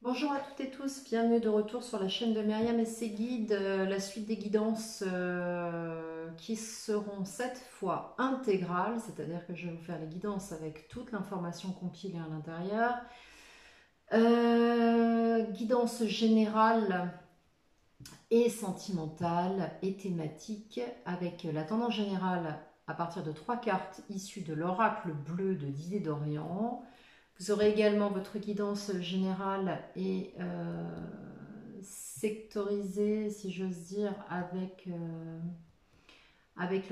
Bonjour à toutes et tous, bienvenue de retour sur la chaîne de Myriam et ses guides, la suite des guidances qui seront cette fois intégrales, c'est-à-dire que je vais vous faire les guidances avec toute l'information compilée à l'intérieur. Guidance générale et sentimentale et thématique avec la tendance générale à partir de 3 cartes issues de l'oracle bleu de Didier d'Orient. Vous aurez également votre guidance générale et sectorisée, si j'ose dire, avec le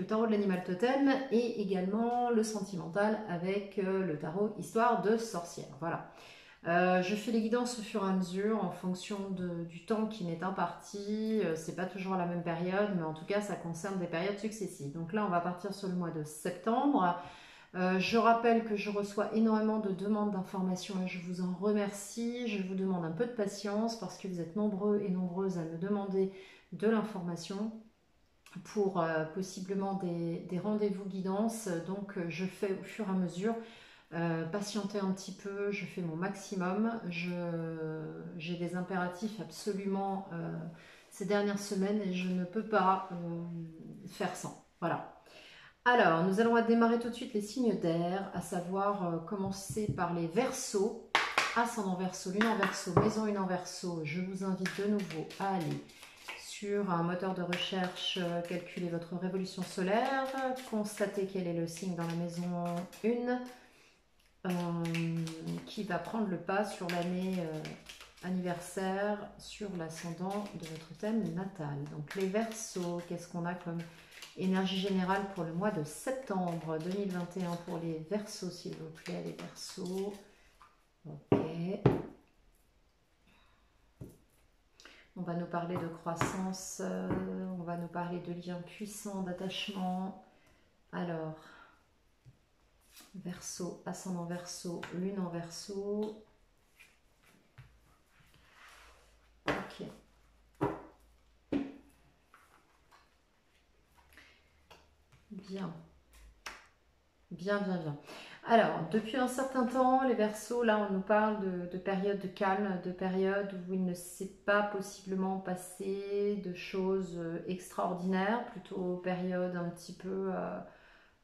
tarot de l'animal totem et également le sentimental avec le tarot histoire de sorcière. Voilà. Je fais les guidances au fur et à mesure en fonction du temps qui m'est imparti. C'est pas toujours la même période, mais en tout cas, ça concerne des périodes successives. Donc là, on va partir sur le mois de septembre. Je rappelle que je reçois énormément de demandes d'informations et je vous en remercie. Je vous demande un peu de patience parce que vous êtes nombreux et nombreuses à me demander de l'information pour possiblement des rendez-vous guidance. Donc je fais au fur et à mesure. Patienter un petit peu, je fais mon maximum. J'ai des impératifs absolument ces dernières semaines et je ne peux pas faire sans. Voilà. Alors, nous allons démarrer tout de suite les signes d'air, à savoir commencer par les Verseaux, ascendant Verseau, lune en Verseau, maison une en Verseau. Je vous invite de nouveau à aller sur un moteur de recherche, calculer votre révolution solaire, constater quel est le signe dans la maison 1 qui va prendre le pas sur l'année anniversaire, sur l'ascendant de votre thème natal. Donc les Verseaux, qu'est-ce qu'on a comme énergie générale pour le mois de septembre 2021 pour les Verseaux, s'il vous plaît, les Verseaux. Ok. On va nous parler de croissance, on va nous parler de liens puissants, d'attachement. Alors, Verseau, ascendant Verseau, lune en Verseau. Ok. Bien. Bien, bien, bien. Alors, depuis un certain temps, les Verseaux, là, on nous parle de périodes de calme, de périodes où il ne s'est pas possiblement passé de choses extraordinaires, plutôt période un petit peu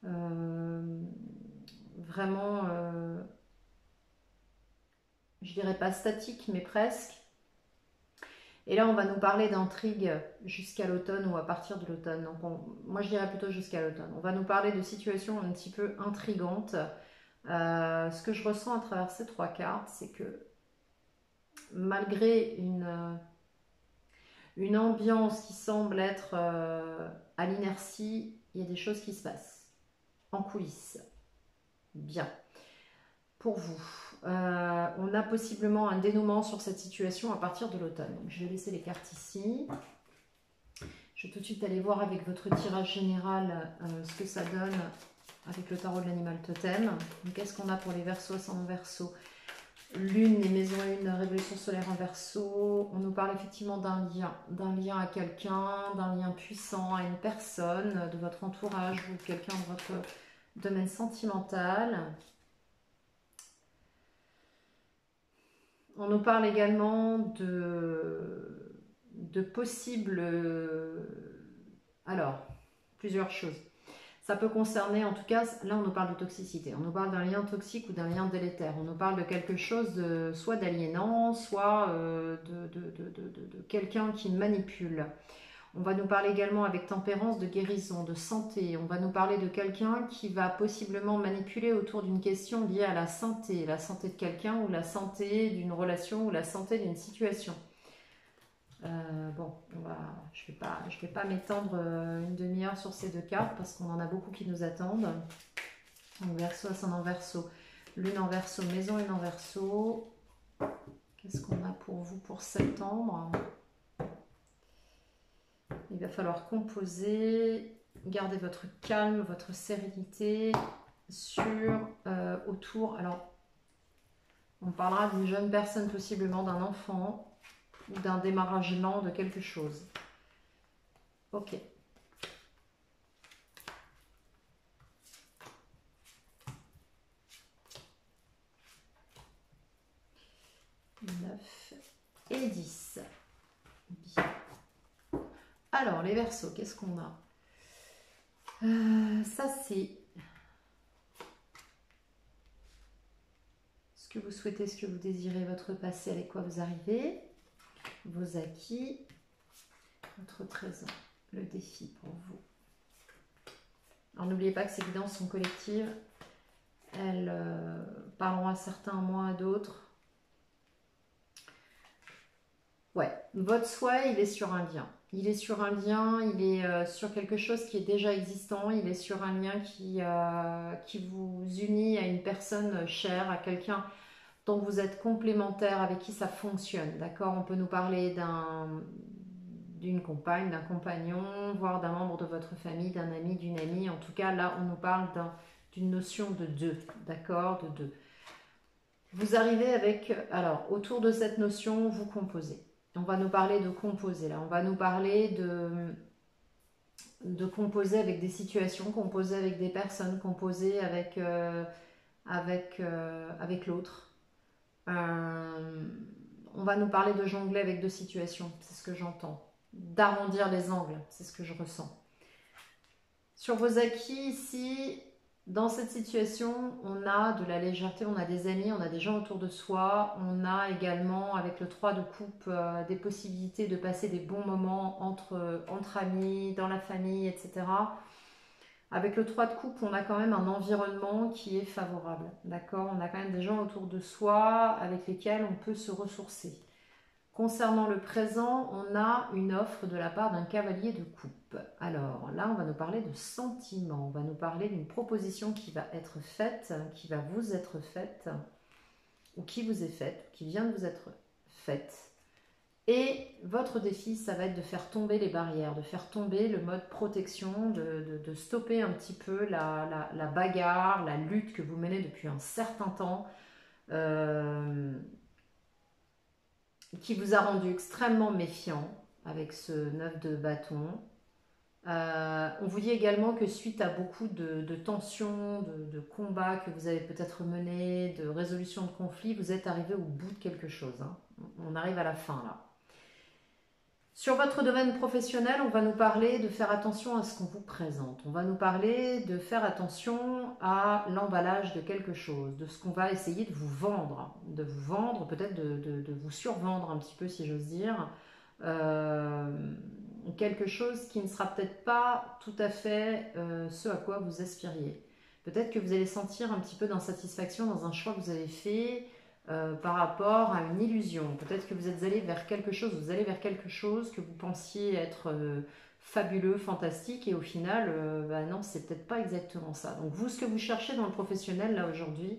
euh, vraiment, je dirais pas statique, mais presque. Et là, on va nous parler d'intrigue jusqu'à l'automne ou à partir de l'automne. Donc, moi, je dirais plutôt jusqu'à l'automne. On va nous parler de situations un petit peu intrigantes. Ce que je ressens à travers ces 3 cartes, c'est que malgré une ambiance qui semble être à l'inertie, il y a des choses qui se passent en coulisses. Bien. Pour vous, on a possiblement un dénouement sur cette situation à partir de l'automne. Donc, je vais laisser les cartes ici. Je vais tout de suite aller voir avec votre tirage général ce que ça donne avec le tarot de l'animal totem. Qu'est-ce qu'on a pour les Verseaux, ascendant Verseau, lune et maison 1, révolution solaire en Verseau. On nous parle effectivement d'un lien à quelqu'un, d'un lien puissant à une personne de votre entourage ou quelqu'un de votre domaine sentimental. On nous parle également de possibles... alors, plusieurs choses. Ça peut concerner, en tout cas, là on nous parle de toxicité, on nous parle d'un lien toxique ou d'un lien délétère, on nous parle de quelque chose de soit d'aliénant, soit de quelqu'un qui manipule. On va nous parler également avec tempérance de guérison, de santé. On va nous parler de quelqu'un qui va possiblement manipuler autour d'une question liée à la santé de quelqu'un ou la santé d'une relation ou la santé d'une situation. Bon, je vais pas m'étendre une demi-heure sur ces 2 cartes parce qu'on en a beaucoup qui nous attendent. Donc Verseau, ascendant Verseau, lune en Verseau, maison 1 en Verseau. Qu'est-ce qu'on a pour vous pour septembre? Il va falloir composer, garder votre calme, votre sérénité autour. Alors, on parlera d'une jeune personne, possiblement d'un enfant ou d'un démarrage lent de quelque chose. Ok. 9 et 10. Bien. Alors, les Verseaux, qu'est-ce qu'on a? Ça, c'est ce que vous souhaitez, ce que vous désirez, votre passé, avec quoi vous arrivez, vos acquis, votre trésor, le défi pour vous. Alors, n'oubliez pas que ces guidances sont collectives. Elles parleront à certains, moins à d'autres. Ouais, votre souhait, il est sur un lien. Il est sur un lien, il est sur quelque chose qui est déjà existant, il est sur un lien qui vous unit à une personne chère, à quelqu'un dont vous êtes complémentaire, avec qui ça fonctionne, d'accord? On peut nous parler d'une compagne, d'un compagnon, voire d'un membre de votre famille, d'un ami, d'une amie. En tout cas, là, on nous parle d'une notion de deux, d'accord? De deux. Vous arrivez avec, alors, autour de cette notion, vous composez. On va nous parler de composer, là. On va nous parler de composer avec des situations, composer avec des personnes, composer avec l'autre. On va nous parler de jongler avec deux situations, c'est ce que j'entends. D'arrondir les angles, c'est ce que je ressens. Sur vos acquis ici, dans cette situation, on a de la légèreté, on a des amis, on a des gens autour de soi. On a également, avec le 3 de coupe, des possibilités de passer des bons moments entre amis, dans la famille, etc. Avec le 3 de coupe, on a quand même un environnement qui est favorable. D'accord? On a quand même des gens autour de soi avec lesquels on peut se ressourcer. Concernant le présent, on a une offre de la part d'un cavalier de coupe. Alors là, on va nous parler de sentiments. On va nous parler d'une proposition qui va être faite, qui va vous être faite, ou qui vous est faite, qui vient de vous être faite. Et votre défi, ça va être de faire tomber les barrières, de faire tomber le mode protection, de stopper un petit peu la bagarre, la lutte que vous menez depuis un certain temps, qui vous a rendu extrêmement méfiant avec ce 9 de bâton. On vous dit également que suite à beaucoup de tensions, de combats que vous avez peut-être menés, de résolution de conflits, vous êtes arrivé au bout de quelque chose. Hein. On arrive à la fin là. Sur votre domaine professionnel, on va nous parler de faire attention à ce qu'on vous présente. On va nous parler de faire attention à l'emballage de quelque chose, de ce qu'on va essayer de vous vendre, peut-être de vous survendre un petit peu si j'ose dire. Quelque chose qui ne sera peut-être pas tout à fait ce à quoi vous aspiriez. Peut-être que vous allez sentir un petit peu d'insatisfaction dans un choix que vous avez fait, par rapport à une illusion. Peut-être que vous êtes allé vers quelque chose, que vous pensiez être fabuleux, fantastique, et au final, non, c'est peut-être pas exactement ça. Donc vous, ce que vous cherchez dans le professionnel, là, aujourd'hui,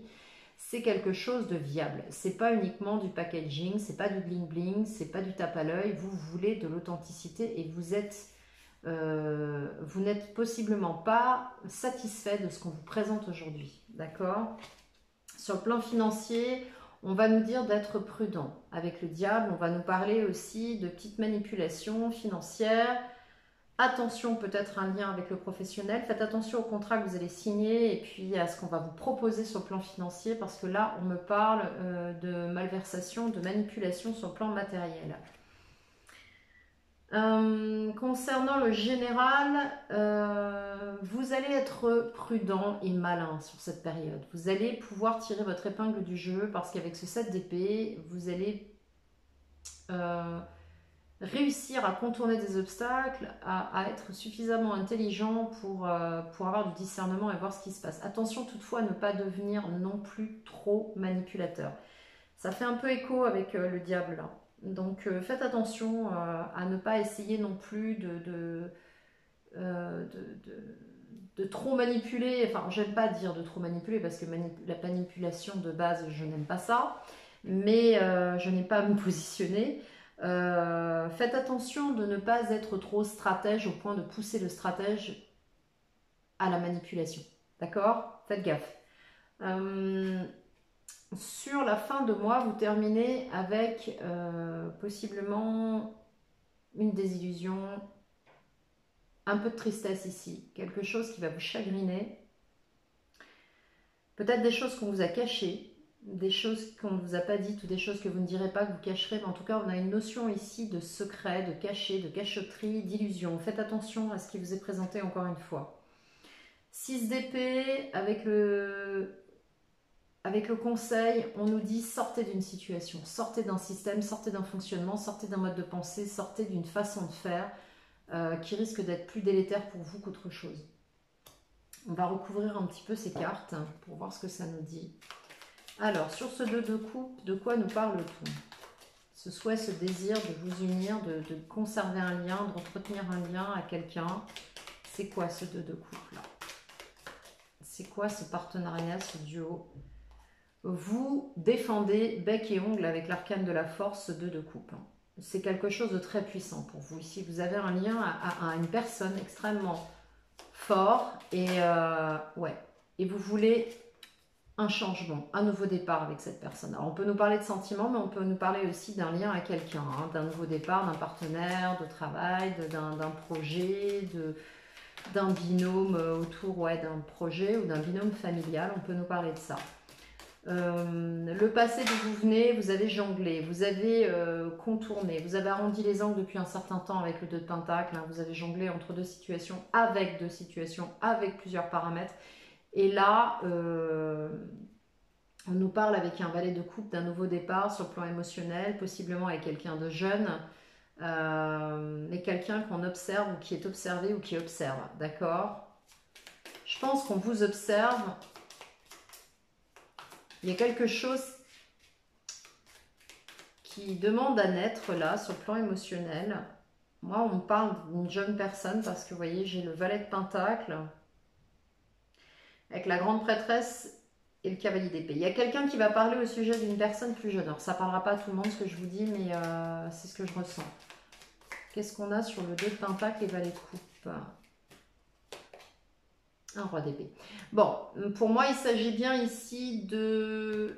c'est quelque chose de viable. C'est pas uniquement du packaging, c'est pas du bling bling, c'est pas du tape à l'œil. Vous voulez de l'authenticité et vous n'êtes possiblement pas satisfait de ce qu'on vous présente aujourd'hui. D'accord? Sur le plan financier, on va nous dire d'être prudent. Avec le diable, on va nous parler aussi de petites manipulations financières. Attention, peut-être un lien avec le professionnel. Faites attention au contrat que vous allez signer et puis à ce qu'on va vous proposer sur le plan financier, parce que là, on me parle de malversation, de manipulation sur le plan matériel. Concernant le général, vous allez être prudent et malin sur cette période. Vous allez pouvoir tirer votre épingle du jeu, parce qu'avec ce 7 d'épée, vous allez réussir à contourner des obstacles, à être suffisamment intelligent pour avoir du discernement et voir ce qui se passe. Attention toutefois à ne pas devenir non plus trop manipulateur. Ça fait un peu écho avec le diable là. Donc faites attention à ne pas essayer non plus de trop manipuler. Enfin, j'aime pas dire de trop manipuler, parce que la manipulation de base, je n'aime pas ça. Mais je n'ai pas à me positionner. Faites attention de ne pas être trop stratège au point de pousser le stratège à la manipulation. D'accord? Faites gaffe. Sur la fin de mois, vous terminez avec possiblement une désillusion, un peu de tristesse ici, quelque chose qui va vous chagriner, peut-être des choses qu'on vous a cachées, des choses qu'on ne vous a pas dites ou des choses que vous ne direz pas, que vous cacherez, mais en tout cas on a une notion ici de secret, de caché, de cachotterie, d'illusion. Faites attention à ce qui vous est présenté encore une fois. 6 d'épée avec le conseil, on nous dit sortez d'une situation, sortez d'un système, sortez d'un fonctionnement, sortez d'un mode de pensée, sortez d'une façon de faire qui risque d'être plus délétère pour vous qu'autre chose. On va recouvrir un petit peu ces cartes pour voir ce que ça nous dit. Alors, sur ce 2 de coupe, de quoi nous parle-t-on? Ce souhait, ce désir de vous unir, de conserver un lien, d'entretenir un lien à quelqu'un. C'est quoi ce 2 de coupe là? C'est quoi ce partenariat, ce duo? Vous défendez bec et ongle avec l'arcane de la force, ce 2 de coupe. C'est quelque chose de très puissant pour vous. Ici, vous avez un lien à une personne extrêmement fort et ouais. Et vous voulez un changement, un nouveau départ avec cette personne. Alors, on peut nous parler de sentiments, mais on peut nous parler aussi d'un lien à quelqu'un, hein, d'un nouveau départ, d'un partenaire, de travail, d'un projet, d'un binôme autour d'un projet ou d'un binôme familial. On peut nous parler de ça. Le passé d'où vous venez, vous avez jonglé, vous avez contourné, vous avez arrondi les angles depuis un certain temps avec le 2 de Pentacle, hein, vous avez jonglé entre deux situations, avec plusieurs paramètres. Et là, on nous parle avec un valet de coupe d'un nouveau départ sur le plan émotionnel, possiblement avec quelqu'un de jeune, mais quelqu'un qu'on observe ou qui est observé ou qui observe, d'accord? Je pense qu'on vous observe. Il y a quelque chose qui demande à naître là, sur le plan émotionnel. Moi, on me parle d'une jeune personne parce que, vous voyez, j'ai le valet de Pentacle avec la grande prêtresse et le cavalier d'épée. Il y a quelqu'un qui va parler au sujet d'une personne plus jeune. Alors, ça ne parlera pas à tout le monde ce que je vous dis, mais c'est ce que je ressens. Qu'est-ce qu'on a sur le 2 de Pentacle et valet de coupe? Un roi d'épée. Bon, pour moi, il s'agit bien ici de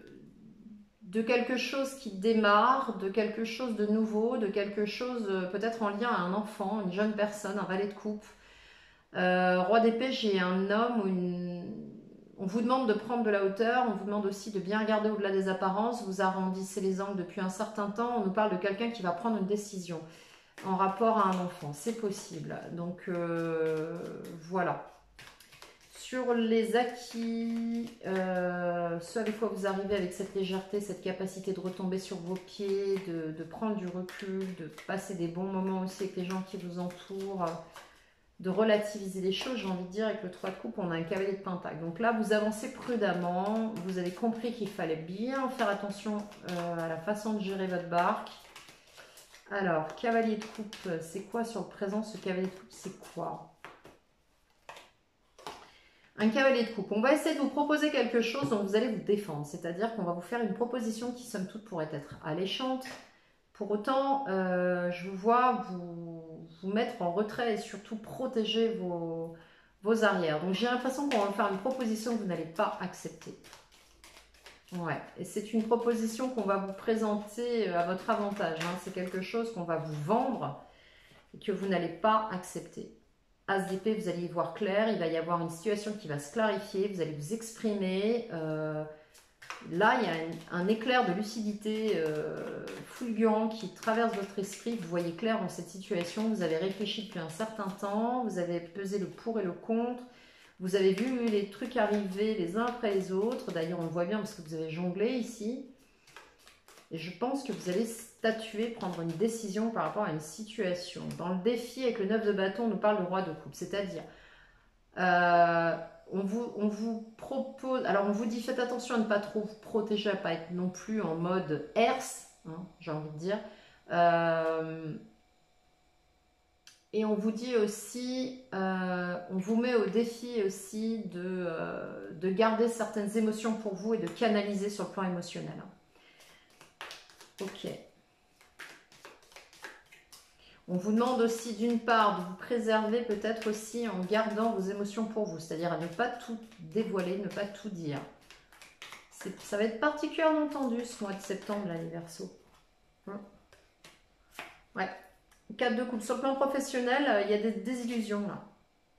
quelque chose qui démarre, de quelque chose de nouveau, de quelque chose peut-être en lien à un enfant, une jeune personne, un valet de coupe. Roi d'épée, j'ai un homme ou on vous demande de prendre de la hauteur, on vous demande aussi de bien regarder au-delà des apparences, vous arrondissez les angles depuis un certain temps, on nous parle de quelqu'un qui va prendre une décision en rapport à un enfant, c'est possible. Donc voilà. Sur les acquis, ce avec quoi vous arrivez avec cette légèreté, cette capacité de retomber sur vos pieds, de prendre du recul, de passer des bons moments aussi avec les gens qui vous entourent, de relativiser les choses, j'ai envie de dire, avec le 3 de coupe, on a un cavalier de pentacle. Donc là, vous avancez prudemment, vous avez compris qu'il fallait bien faire attention à la façon de gérer votre barque. Alors, cavalier de coupe, c'est quoi sur le présent? Ce cavalier de coupe, c'est quoi? Un cavalier de coupe. On va essayer de vous proposer quelque chose dont vous allez vous défendre. C'est-à-dire qu'on va vous faire une proposition qui, somme toute, pourrait être alléchante. Pour autant, je vous vois vous mettre en retrait et surtout protéger vos arrières. Donc, j'ai l'impression qu'on va vous faire une proposition que vous n'allez pas accepter. Ouais, et c'est une proposition qu'on va vous présenter à votre avantage. Hein. C'est quelque chose qu'on va vous vendre et que vous n'allez pas accepter. As d'épée, vous allez y voir clair, il va y avoir une situation qui va se clarifier, vous allez vous exprimer. Là, il y a un éclair de lucidité fulgurant qui traverse votre esprit. Vous voyez clair dans cette situation, vous avez réfléchi depuis un certain temps, vous avez pesé le pour et le contre, vous avez vu les trucs arriver les uns après les autres. D'ailleurs, on le voit bien parce que vous avez jonglé ici. Et je pense que vous allez statuer, prendre une décision par rapport à une situation. Dans le défi avec le 9 de bâton, on nous parle de roi de coupe. C'est-à-dire, on vous propose... Alors, on vous dit, faites attention à ne pas trop vous protéger, à ne pas être non plus en mode herse, hein, j'ai envie de dire. Et on vous dit aussi, on vous met au défi aussi de garder certaines émotions pour vous et de canaliser sur le plan émotionnel. Ok. On vous demande aussi d'une part de vous préserver peut-être aussi en gardant vos émotions pour vous, c'est-à-dire à ne pas tout dévoiler, ne pas tout dire. Ça va être particulièrement tendu ce mois de septembre là les Verseaux. Ouais. 4 de coupe. Sur le plan professionnel, il y a des désillusions là.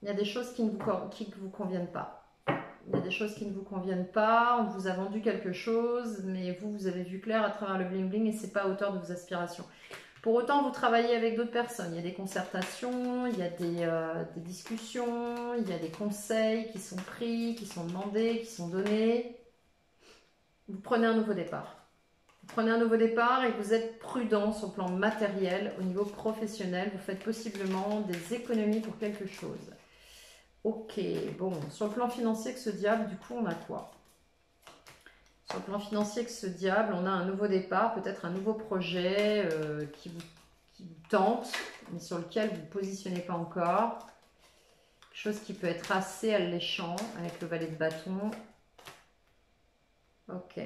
Il y a des choses qui ne vous conviennent pas. Il y a des choses qui ne vous conviennent pas, on vous a vendu quelque chose, mais vous avez vu clair à travers le bling bling et c'est pas à hauteur de vos aspirations. Pour autant, vous travaillez avec d'autres personnes. Il y a des concertations, il y a des discussions, il y a des conseils qui sont pris, qui sont demandés, qui sont donnés. Vous prenez un nouveau départ. Vous prenez un nouveau départ et vous êtes prudent sur le plan matériel, au niveau professionnel. Vous faites possiblement des économies pour quelque chose. Ok, bon, sur le plan financier, avec ce diable, du coup, on a quoi? Sur le plan financier, avec ce diable, on a un nouveau départ, peut-être un nouveau projet qui vous tente, mais sur lequel vous ne vous positionnez pas encore. Quelque chose qui peut être assez alléchant avec le valet de bâton. Ok.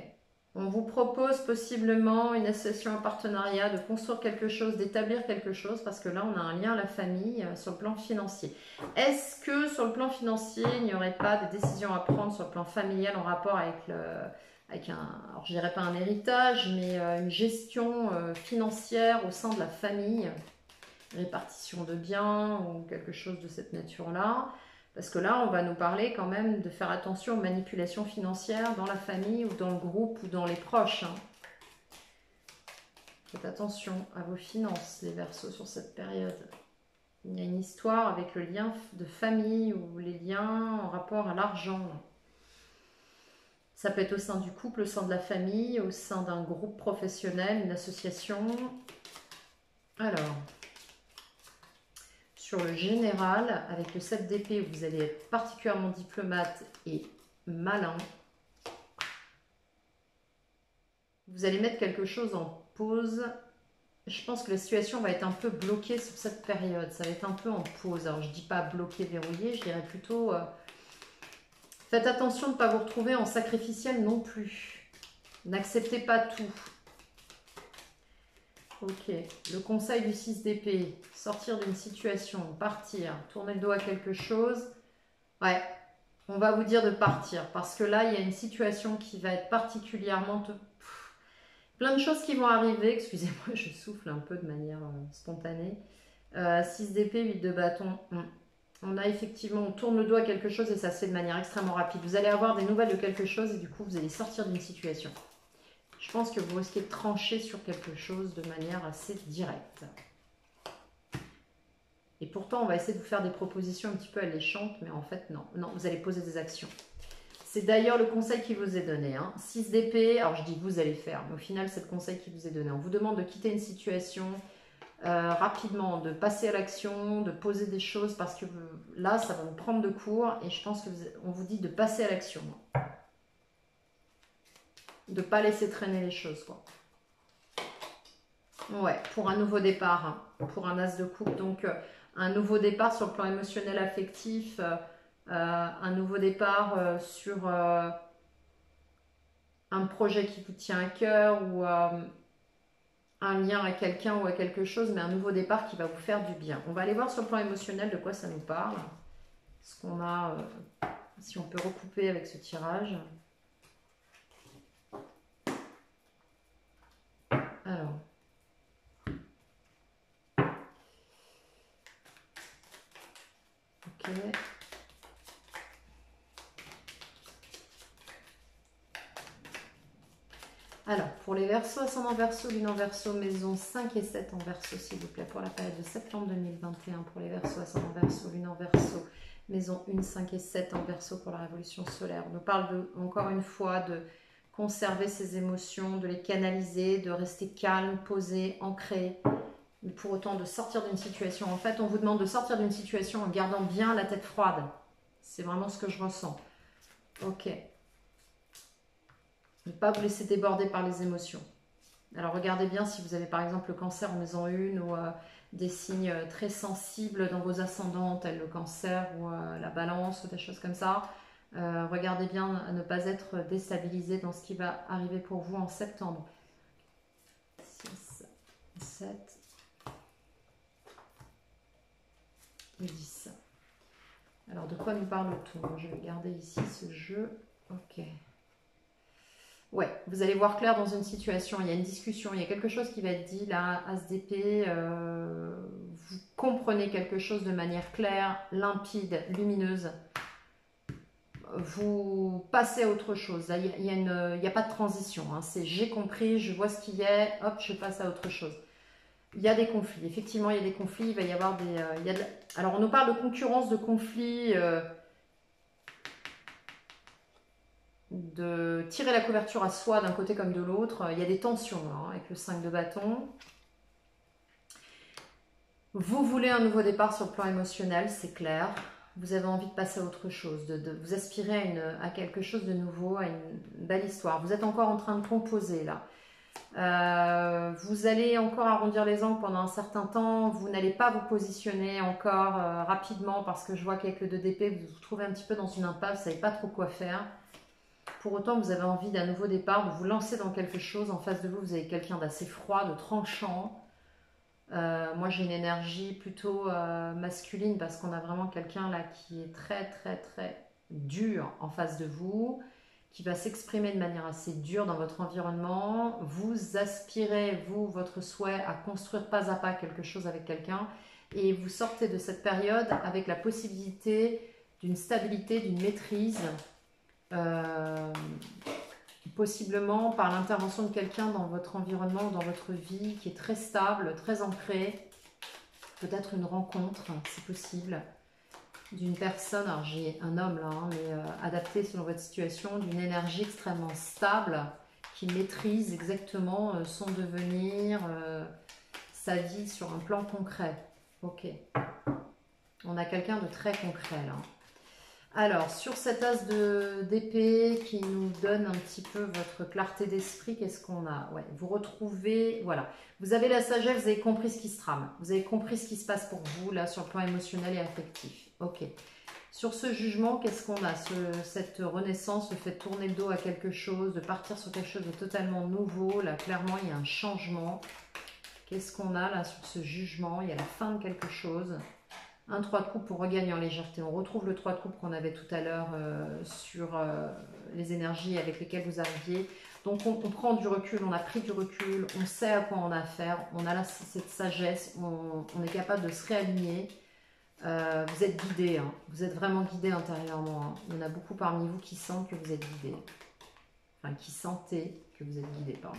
On vous propose possiblement une association, un partenariat, de construire quelque chose, d'établir quelque chose, parce que là, on a un lien à la famille sur le plan financier. Est-ce que sur le plan financier, il n'y aurait pas de décisions à prendre sur le plan familial en rapport avec alors je dirais pas un héritage, mais une gestion financière au sein de la famille, répartition de biens ou quelque chose de cette nature-là? Parce que là, on va nous parler quand même de faire attention aux manipulations financières dans la famille ou dans le groupe ou dans les proches. Hein. Faites attention à vos finances, les Verseaux, sur cette période. Il y a une histoire avec le lien de famille ou les liens en rapport à l'argent. Ça peut être au sein du couple, au sein de la famille, au sein d'un groupe professionnel, une association. Alors... Sur le général, avec le 7 d'épée, vous allez être particulièrement diplomate et malin. Vous allez mettre quelque chose en pause. Je pense que la situation va être un peu bloquée sur cette période. Ça va être un peu en pause. Alors, je ne dis pas bloqué, verrouillé, je dirais plutôt... faites attention de ne pas vous retrouver en sacrificiel non plus. N'acceptez pas tout. Ok, le conseil du 6 d'épée, sortir d'une situation, partir, tourner le dos à quelque chose. Ouais, on va vous dire de partir parce que là, il y a une situation qui va être particulièrement... Plein de choses qui vont arriver, excusez-moi, je souffle un peu de manière spontanée. 6 d'épée, 8 de bâton. On a effectivement, on tourne le dos à quelque chose et ça se fait de manière extrêmement rapide. Vous allez avoir des nouvelles de quelque chose et du coup, vous allez sortir d'une situation. Je pense que vous risquez de trancher sur quelque chose de manière assez directe. Et pourtant, on va essayer de vous faire des propositions un petit peu alléchantes, mais en fait, non. Non, vous allez poser des actions. C'est d'ailleurs le conseil qui vous est donné. Hein. 6 d'épée, alors je dis vous allez faire, mais au final, c'est le conseil qui vous est donné. On vous demande de quitter une situation rapidement, de passer à l'action, de poser des choses, parce que là, ça va vous prendre de court, et je pense qu'on vous dit de passer à l'action. De ne pas laisser traîner les choses, quoi. Ouais, pour un nouveau départ, hein, pour un as de coupe. Donc, un nouveau départ sur le plan émotionnel, affectif, un nouveau départ sur un projet qui vous tient à cœur ou un lien à quelqu'un ou à quelque chose, mais un nouveau départ qui va vous faire du bien. On va aller voir sur le plan émotionnel de quoi ça nous parle. Ce qu'on a, si on peut recouper avec ce tirage. Alors, ok. Alors, pour les Verseaux, ascendant Verseau, lune en Verseau, maison 5 et 7 en Verseau, s'il vous plaît, pour la période de septembre 2021, pour les Verseaux, ascendant Verseau, lune en Verseau, maison 1, 5 et 7 en Verseau pour la révolution solaire. On nous parle encore une fois de conserver ses émotions, de les canaliser, de rester calme, posé, ancré, mais pour autant de sortir d'une situation. En fait, on vous demande de sortir d'une situation en gardant bien la tête froide. C'est vraiment ce que je ressens. Ok. Ne pas vous laisser déborder par les émotions. Alors regardez bien si vous avez par exemple le cancer en maison 1 ou des signes très sensibles dans vos ascendants, tels le cancer ou la balance ou des choses comme ça. Regardez bien à ne pas être déstabilisé dans ce qui va arriver pour vous en septembre. 6, 7 et 10. Alors de quoi nous parle-t-on? Je vais garder ici ce jeu. Ok. Ouais, vous allez voir clair dans une situation, il y a une discussion, il y a quelque chose qui va être dit là, As d'épée, vous comprenez quelque chose de manière claire, limpide, lumineuse. vous passez à autre chose. Il y a pas de transition. Hein. C'est j'ai compris, je vois ce qu'il y a, hop, je passe à autre chose. Il y a des conflits. Effectivement, il y a des conflits. Il va y avoir des... Alors, on nous parle de concurrence, de conflits, de tirer la couverture à soi d'un côté comme de l'autre. Il y a des tensions hein, avec le 5 de bâton. Vous voulez un nouveau départ sur le plan émotionnel, c'est clair. Vous avez envie de passer à autre chose, de vous aspirer à quelque chose de nouveau, à une belle histoire. Vous êtes encore en train de composer là. Vous allez encore arrondir les angles pendant un certain temps. Vous n'allez pas vous positionner encore rapidement parce que je vois qu'avec le 2 d'épée, vous vous trouvez un petit peu dans une impasse, vous ne savez pas trop quoi faire. Pour autant, vous avez envie d'un nouveau départ, de vous lancer dans quelque chose. En face de vous, vous avez quelqu'un d'assez froid, de tranchant. Moi j'ai une énergie plutôt masculine parce qu'on a vraiment quelqu'un là qui est très très très dur en face de vous, qui va s'exprimer de manière assez dure dans votre environnement. Vous aspirez, vous, votre souhait à construire pas à pas quelque chose avec quelqu'un et vous sortez de cette période avec la possibilité d'une stabilité, d'une maîtrise, possiblement par l'intervention de quelqu'un dans votre environnement, dans votre vie, qui est très stable, très ancré. Peut-être une rencontre, c'est possible, d'une personne, alors j'ai un homme là, hein, mais adapté selon votre situation, d'une énergie extrêmement stable, qui maîtrise exactement son devenir, sa vie sur un plan concret. Ok. On a quelqu'un de très concret là. Alors, sur cet as d'épée qui nous donne un petit peu votre clarté d'esprit, qu'est-ce qu'on a? Ouais, vous retrouvez, voilà. Vous avez la sagesse, vous avez compris ce qui se trame. Vous avez compris ce qui se passe pour vous, là, sur le plan émotionnel et affectif. Ok. Sur ce jugement, qu'est-ce qu'on a? Cette renaissance, le fait de tourner le dos à quelque chose, de partir sur quelque chose de totalement nouveau. Là, clairement, il y a un changement. Qu'est-ce qu'on a, là, sur ce jugement? Il y a la fin de quelque chose. Un 3 de coupe pour regagner en légèreté. On retrouve le 3 de coupe qu'on avait tout à l'heure sur les énergies avec lesquelles vous arriviez. Donc on prend du recul, on a pris du recul, on sait à quoi on a affaire, on a là cette sagesse, on est capable de se réaligner. Vous êtes guidé, hein. Vous êtes vraiment guidé intérieurement. Hein. Il y en a beaucoup parmi vous qui sentent que vous êtes guidé. Enfin, qui sentaient que vous êtes guidé, pardon.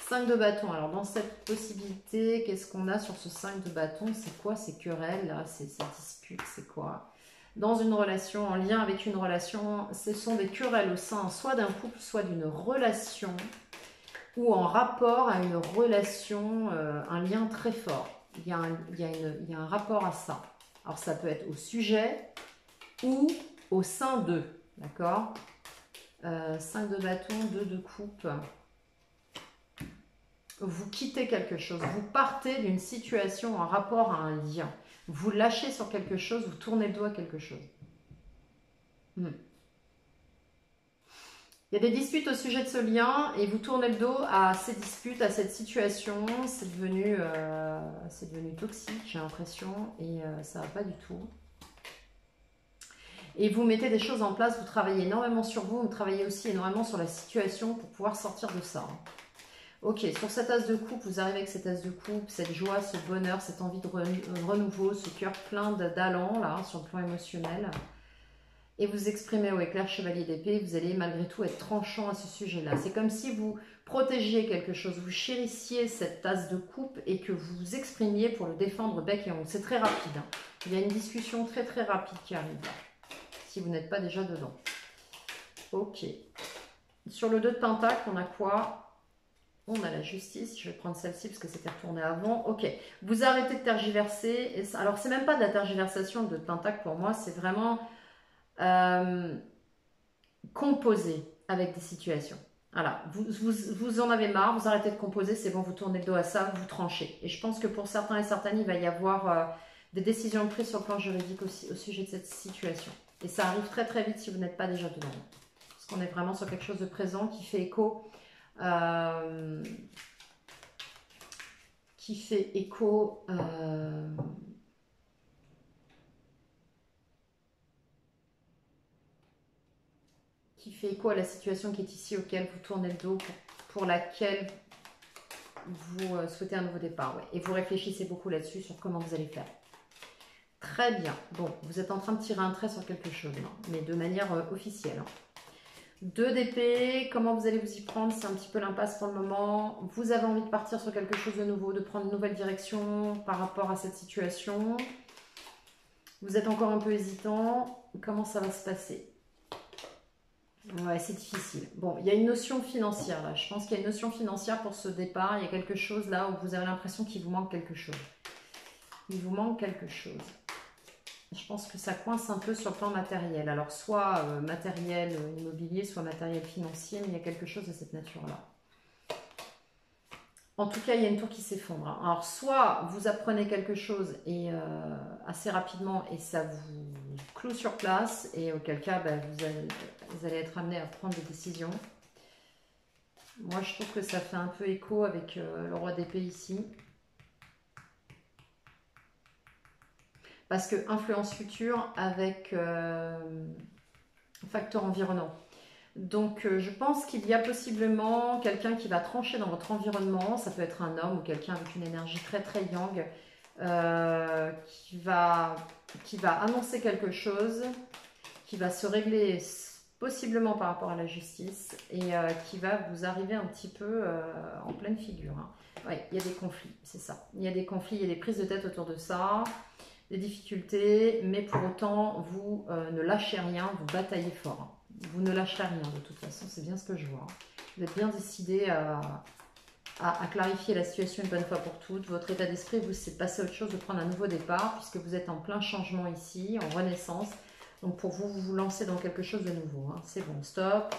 5 de bâton. Alors, dans cette possibilité, qu'est-ce qu'on a sur ce 5 de bâton? C'est quoi ces querelles, là? Ces disputes, c'est quoi? Dans une relation, en lien avec une relation, ce sont des querelles au sein soit d'un couple, soit d'une relation, ou en rapport à une relation, un lien très fort. Il y a un rapport à ça. Alors, ça peut être au sujet ou au sein d'eux. D'accord? 5 de bâton, 2 de coupe. Vous quittez quelque chose, vous partez d'une situation en rapport à un lien. Vous lâchez sur quelque chose, vous tournez le dos à quelque chose. Il y a des disputes au sujet de ce lien et vous tournez le dos à ces disputes, à cette situation. C'est devenu toxique, j'ai l'impression, et ça ne va pas du tout. Et vous mettez des choses en place, vous travaillez énormément sur vous, vous travaillez aussi énormément sur la situation pour pouvoir sortir de ça. Ok, sur cet as de coupe, vous arrivez avec cet as de coupe, cette joie, ce bonheur, cette envie de renouveau, ce cœur plein d'allant, là, sur le plan émotionnel. Et vous exprimez au éclair chevalier d'épée, vous allez malgré tout être tranchant à ce sujet-là. C'est comme si vous protégiez quelque chose, vous chérissiez cette as de coupe et que vous vous exprimiez pour le défendre bec et ongle. C'est très rapide. Hein. Il y a une discussion très très rapide qui arrive là, si vous n'êtes pas déjà dedans. Ok. Sur le 2 de pentacle, on a quoi? On a la justice, je vais prendre celle-ci parce que c'était retourné avant. Ok, vous arrêtez de tergiverser. Alors, c'est même pas de la tergiversation de pentacle pour moi, c'est vraiment composer avec des situations. Voilà, vous en avez marre, vous arrêtez de composer, c'est bon, vous tournez le dos à ça, vous tranchez. Et je pense que pour certains et certaines, il va y avoir des décisions prises sur le plan juridique aussi au sujet de cette situation. Et ça arrive très très vite si vous n'êtes pas déjà dedans. Parce qu'on est vraiment sur quelque chose de présent qui fait écho. Qui fait écho à la situation qui est ici, auquel vous tournez le dos, pour laquelle vous souhaitez un nouveau départ. Ouais. Et vous réfléchissez beaucoup là-dessus sur comment vous allez faire. Très bien. Bon, vous êtes en train de tirer un trait sur quelque chose, là, mais de manière officielle. 2 d'épée, comment vous allez vous y prendre? C'est un petit peu l'impasse pour le moment. Vous avez envie de partir sur quelque chose de nouveau, de prendre une nouvelle direction par rapport à cette situation. Vous êtes encore un peu hésitant. Comment ça va se passer? Ouais, c'est difficile. Bon, il y a une notion financière là. Je pense qu'il y a une notion financière pour ce départ. Il y a quelque chose là où vous avez l'impression qu'il vous manque quelque chose. Il vous manque quelque chose. Je pense que ça coince un peu sur le plan matériel. Alors, soit matériel immobilier, soit matériel financier, mais il y a quelque chose de cette nature-là. En tout cas, il y a une tour qui s'effondre. Alors, soit vous apprenez quelque chose et assez rapidement et ça vous cloue sur place, et auquel cas, ben, vous allez être amené à prendre des décisions. Moi, je trouve que ça fait un peu écho avec le roi d'épée ici. Parce que influence future avec facteur environnant. Donc je pense qu'il y a possiblement quelqu'un qui va trancher dans votre environnement. Ça peut être un homme ou quelqu'un avec une énergie très très yang qui va annoncer quelque chose, qui va se régler possiblement par rapport à la justice et qui va vous arriver un petit peu en pleine figure. Hein. Oui, il y a des conflits, c'est ça. Il y a des conflits, il y a des prises de tête autour de ça. Des difficultés, mais pour autant, vous ne lâchez rien, vous bataillez fort. Vous ne lâcherez rien de toute façon, c'est bien ce que je vois. Vous êtes bien décidé à clarifier la situation une bonne fois pour toutes. Votre état d'esprit, vous, c'est de passer à autre chose, de prendre un nouveau départ, puisque vous êtes en plein changement ici, en renaissance. Donc pour vous, vous vous lancez dans quelque chose de nouveau. Hein. C'est bon, stop.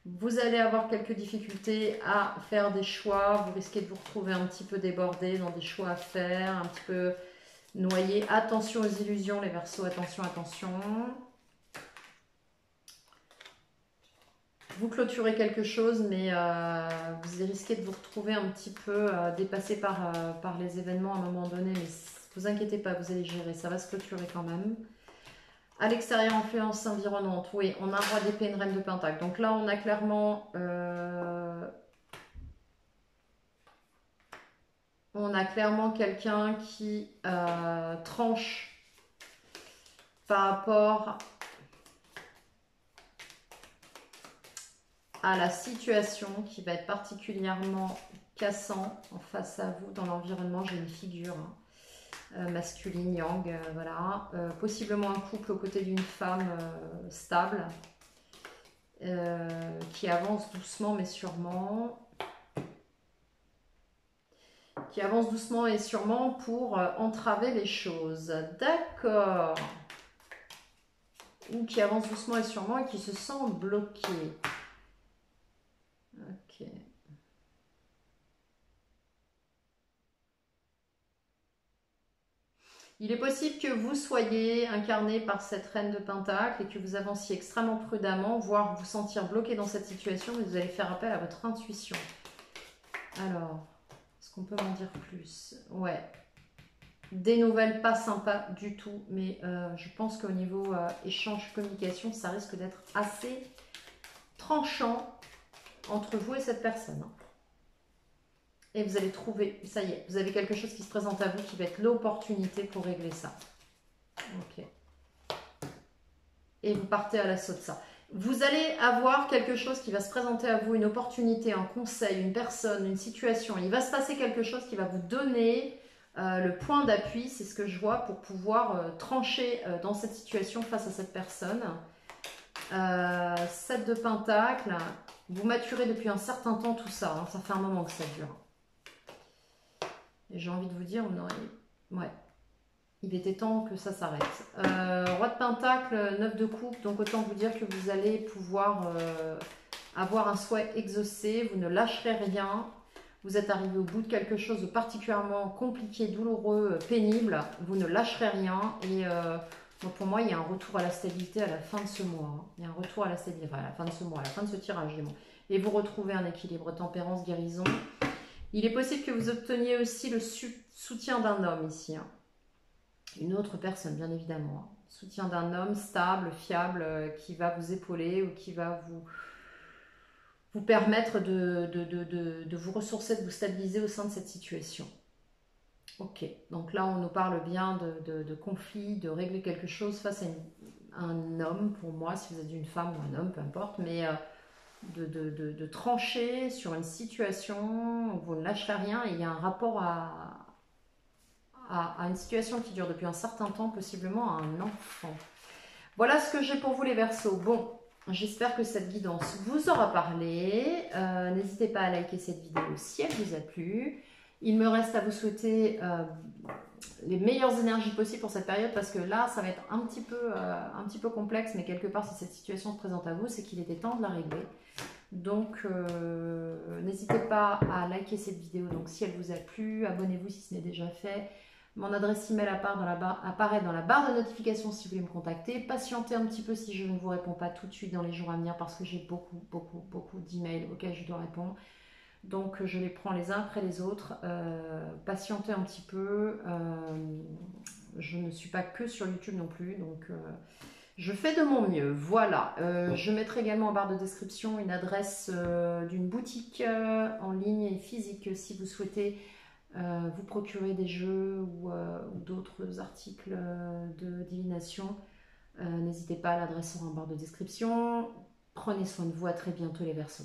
Vous allez avoir quelques difficultés à faire des choix. Vous risquez de vous retrouver un petit peu débordé dans des choix à faire, un petit peu noyé. Attention aux illusions, les Verseaux, attention, attention. Vous clôturez quelque chose, mais vous risquez de vous retrouver un petit peu dépassé par les événements à un moment donné. Mais ne vous inquiétez pas, vous allez gérer, ça va se clôturer quand même. À l'extérieur, influence environnante. Oui, on a un roi d'épée, une reine de pentacle. Donc là, on a clairement... quelqu'un qui tranche par rapport à la situation, qui va être particulièrement cassant en face à vous dans l'environnement. J'ai une figure masculine, yang, voilà. Possiblement un couple aux côtés d'une femme stable, qui avance doucement mais sûrement. Qui avance doucement et sûrement pour entraver les choses. D'accord. Ou qui avance doucement et sûrement et qui se sent bloqué. Ok. Il est possible que vous soyez incarné par cette reine de Pentacle et que vous avanciez extrêmement prudemment, voire vous sentir bloqué dans cette situation, mais vous allez faire appel à votre intuition. Alors, est-ce qu'on peut m'en dire plus? Ouais. Des nouvelles pas sympas du tout, mais je pense qu'au niveau échange, communication, ça risque d'être assez tranchant entre vous et cette personne. Et vous allez trouver, ça y est, vous avez quelque chose qui se présente à vous qui va être l'opportunité pour régler ça. Ok. Et vous partez à l'assaut de ça. Vous allez avoir quelque chose qui va se présenter à vous, une opportunité, un conseil, une personne, une situation. Il va se passer quelque chose qui va vous donner le point d'appui, c'est ce que je vois, pour pouvoir trancher dans cette situation face à cette personne. 7 de Pentacle. Vous maturez depuis un certain temps tout ça. Hein, ça fait un moment que ça dure. Et j'ai envie de vous dire, ouais, il était temps que ça s'arrête. Roi de Pentacle, 9 de coupe, donc autant vous dire que vous allez pouvoir avoir un souhait exaucé, vous ne lâcherez rien, vous êtes arrivé au bout de quelque chose de particulièrement compliqué, douloureux, pénible, vous ne lâcherez rien et donc pour moi il y a un retour à la stabilité à la fin de ce mois. Hein. Il y a un retour à la stabilité, enfin, à la fin de ce mois, à la fin de ce tirage du mois. Et vous retrouvez un équilibre, tempérance, guérison. Il est possible que vous obteniez aussi le soutien d'un homme ici. Hein. Une autre personne, bien évidemment. Hein. Soutien d'un homme stable, fiable, qui va vous épauler ou qui va vous permettre de vous ressourcer, de vous stabiliser au sein de cette situation. Ok, donc là on nous parle bien de conflit, de régler quelque chose face à un homme, pour moi, si vous êtes une femme ou un homme, peu importe, mais de trancher sur une situation où vous ne lâcherez rien et il y a un rapport à une situation qui dure depuis un certain temps, possiblement à un enfant. Voilà ce que j'ai pour vous les Verseaux. Bon, j'espère que cette guidance vous aura parlé. N'hésitez pas à liker cette vidéo si elle vous a plu. Il me reste à vous souhaiter les meilleures énergies possibles pour cette période parce que là, ça va être un petit peu complexe, mais quelque part, si cette situation se présente à vous, c'est qu'il était temps de la régler. Donc, n'hésitez pas à liker cette vidéo donc, si elle vous a plu. Abonnez-vous si ce n'est déjà fait. Mon adresse email apparaît dans la barre de notification si vous voulez me contacter. Patientez un petit peu si je ne vous réponds pas tout de suite dans les jours à venir parce que j'ai beaucoup d'emails auxquels je dois répondre. Donc je les prends les uns après les autres. Patientez un petit peu. Je ne suis pas que sur YouTube non plus. Donc je fais de mon mieux. Voilà. Je mettrai également en barre de description une adresse d'une boutique en ligne et physique si vous souhaitez vous procurer des jeux ou d'autres articles de divination. N'hésitez pas, l'adresse sera en barre de description. Prenez soin de vous, à très bientôt les Verseaux.